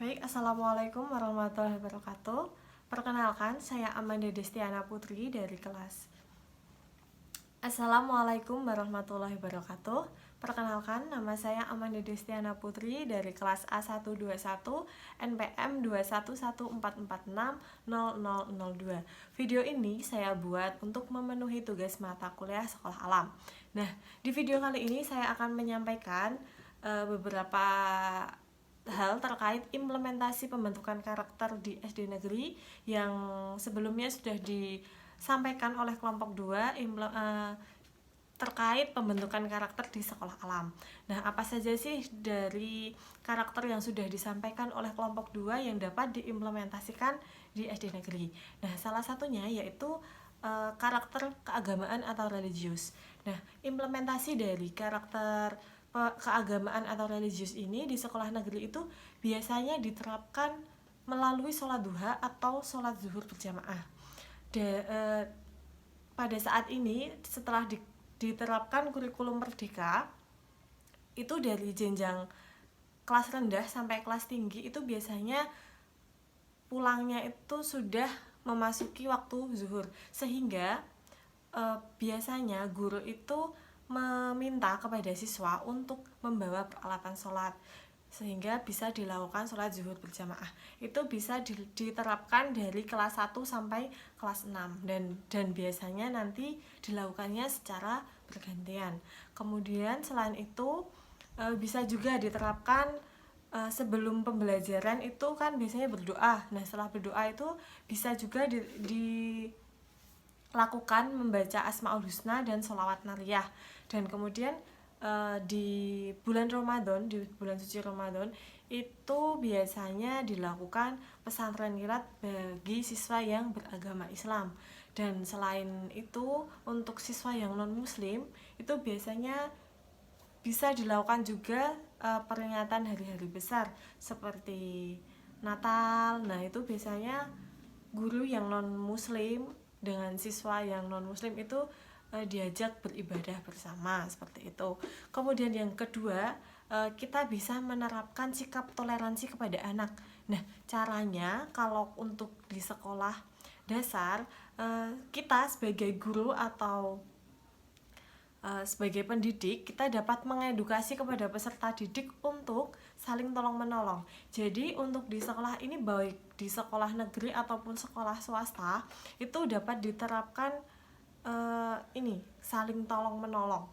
Baik, Assalamualaikum warahmatullahi wabarakatuh. Perkenalkan, saya Amanda Destiana Putri dari kelas. Assalamualaikum warahmatullahi wabarakatuh. Perkenalkan, nama saya Amanda Destiana Putri dari kelas A121 NPM 21144600002. Video ini saya buat untuk memenuhi tugas mata kuliah sekolah alam. Nah, di video kali ini saya akan menyampaikan beberapa hal terkait implementasi pembentukan karakter di SD negeri yang sebelumnya sudah disampaikan oleh kelompok 2 terkait pembentukan karakter di sekolah alam. Nah, apa saja sih dari karakter yang sudah disampaikan oleh kelompok 2 yang dapat diimplementasikan di SD negeri? Nah, salah satunya yaitu karakter keagamaan atau religius. Nah, implementasi dari karakter keagamaan atau religius ini di sekolah negeri itu biasanya diterapkan melalui sholat duha atau sholat zuhur berjamaah. Pada saat ini setelah diterapkan kurikulum merdeka, itu dari jenjang kelas rendah sampai kelas tinggi itu biasanya pulangnya itu sudah memasuki waktu zuhur, sehingga biasanya guru itu meminta kepada siswa untuk membawa peralatan sholat sehingga bisa dilakukan sholat zuhur berjamaah. Itu bisa diterapkan dari kelas 1 sampai kelas 6 dan biasanya nanti dilakukannya secara bergantian. Kemudian selain itu bisa juga diterapkan sebelum pembelajaran itu kan biasanya berdoa. Nah, setelah berdoa itu bisa juga lakukan membaca Asmaul Husna dan sholawat nariyah. Dan kemudian di bulan Ramadan, di bulan suci Ramadan itu biasanya dilakukan pesantren kilat bagi siswa yang beragama Islam. Dan selain itu untuk siswa yang non muslim itu biasanya bisa dilakukan juga peringatan hari-hari besar seperti Natal. Nah, itu biasanya guru yang non muslim dengan siswa yang non muslim itu diajak beribadah bersama seperti itu. Kemudian yang kedua, kita bisa menerapkan sikap toleransi kepada anak. Nah, caranya kalau untuk di sekolah dasar, kita sebagai guru atau sebagai pendidik, kita dapat mengedukasi kepada peserta didik untuk saling tolong-menolong. Jadi untuk di sekolah ini, baik di sekolah negeri ataupun sekolah swasta, itu dapat diterapkan saling tolong-menolong.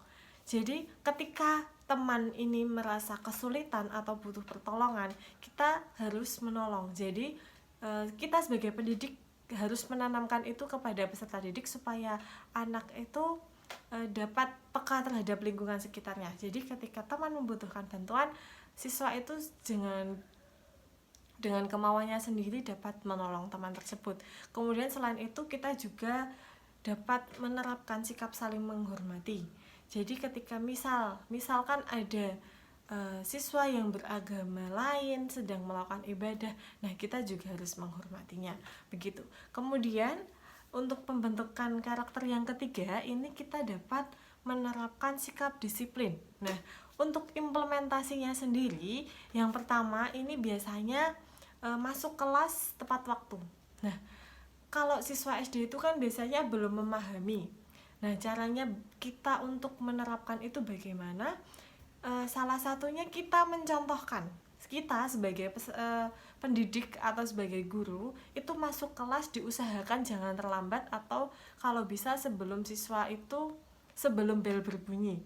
Jadi ketika teman ini merasa kesulitan atau butuh pertolongan, kita harus menolong. Jadi kita sebagai pendidik harus menanamkan itu kepada peserta didik supaya anak itu dapat peka terhadap lingkungan sekitarnya. Jadi ketika teman membutuhkan bantuan, siswa itu dengan kemauannya sendiri dapat menolong teman tersebut. Kemudian selain itu kita juga dapat menerapkan sikap saling menghormati. Jadi ketika misalkan ada siswa yang beragama lain sedang melakukan ibadah, nah kita juga harus menghormatinya. Begitu. Kemudian untuk pembentukan karakter yang ketiga, ini kita dapat menerapkan sikap disiplin. Nah, untuk implementasinya sendiri, yang pertama ini biasanya masuk kelas tepat waktu. Nah, kalau siswa SD itu kan biasanya belum memahami. Nah, caranya kita untuk menerapkan itu bagaimana? Salah satunya kita mencontohkan. Kita sebagai pendidik atau sebagai guru itu masuk kelas diusahakan jangan terlambat, atau kalau bisa sebelum bel berbunyi.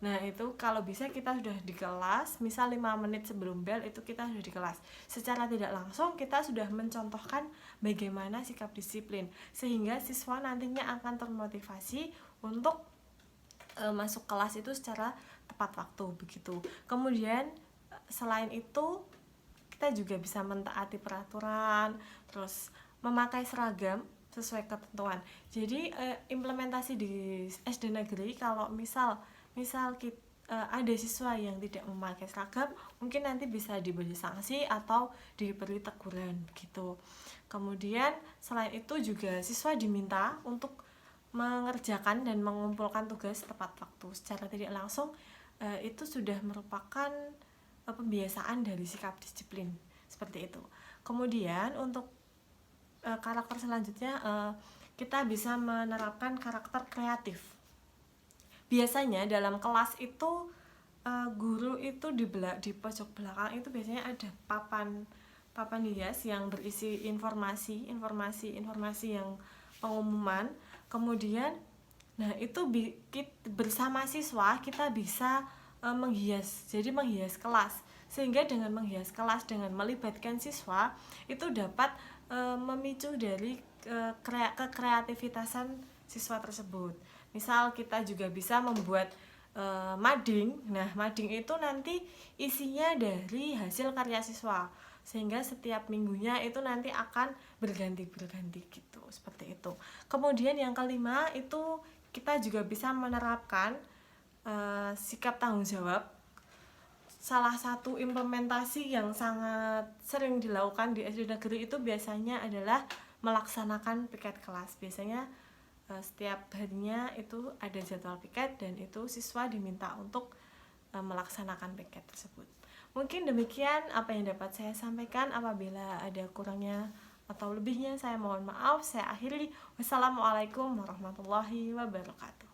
Nah, itu kalau bisa kita sudah di kelas, misal 5 menit sebelum bel itu kita sudah di kelas. Secara tidak langsung kita sudah mencontohkan bagaimana sikap disiplin, sehingga siswa nantinya akan termotivasi untuk masuk kelas itu secara tepat waktu begitu. Kemudian selain itu kita juga bisa mentaati peraturan, terus memakai seragam sesuai ketentuan. Jadi implementasi di SD negeri, kalau misal kita, ada siswa yang tidak memakai seragam, mungkin nanti bisa diberi sanksi atau diberi teguran gitu. Kemudian selain itu juga siswa diminta untuk mengerjakan dan mengumpulkan tugas tepat waktu. Secara tidak langsung itu sudah merupakan pembiasaan dari sikap disiplin. seperti itu. Kemudian untuk karakter selanjutnya, kita bisa menerapkan karakter kreatif. Biasanya dalam kelas itu guru itu di pojok belakang itu biasanya ada papan hias yang berisi informasi yang pengumuman. Kemudian itu bersama siswa kita bisa menghias kelas, sehingga dengan menghias kelas dengan melibatkan siswa itu dapat memicu dari kekreativitasan siswa tersebut. Misal kita juga bisa membuat mading. Nah, mading itu nanti isinya dari hasil karya siswa, sehingga setiap minggunya itu nanti akan berganti gitu, seperti itu. Kemudian yang kelima itu kita juga bisa menerapkan sikap tanggung jawab. Salah satu implementasi yang sangat sering dilakukan di SD negeri itu biasanya adalah melaksanakan piket kelas. Biasanya setiap harinya itu ada jadwal piket dan itu siswa diminta untuk melaksanakan piket tersebut. Mungkin demikian apa yang dapat saya sampaikan. Apabila ada kurangnya atau lebihnya saya mohon maaf. Saya akhiri. Wassalamualaikum warahmatullahi wabarakatuh.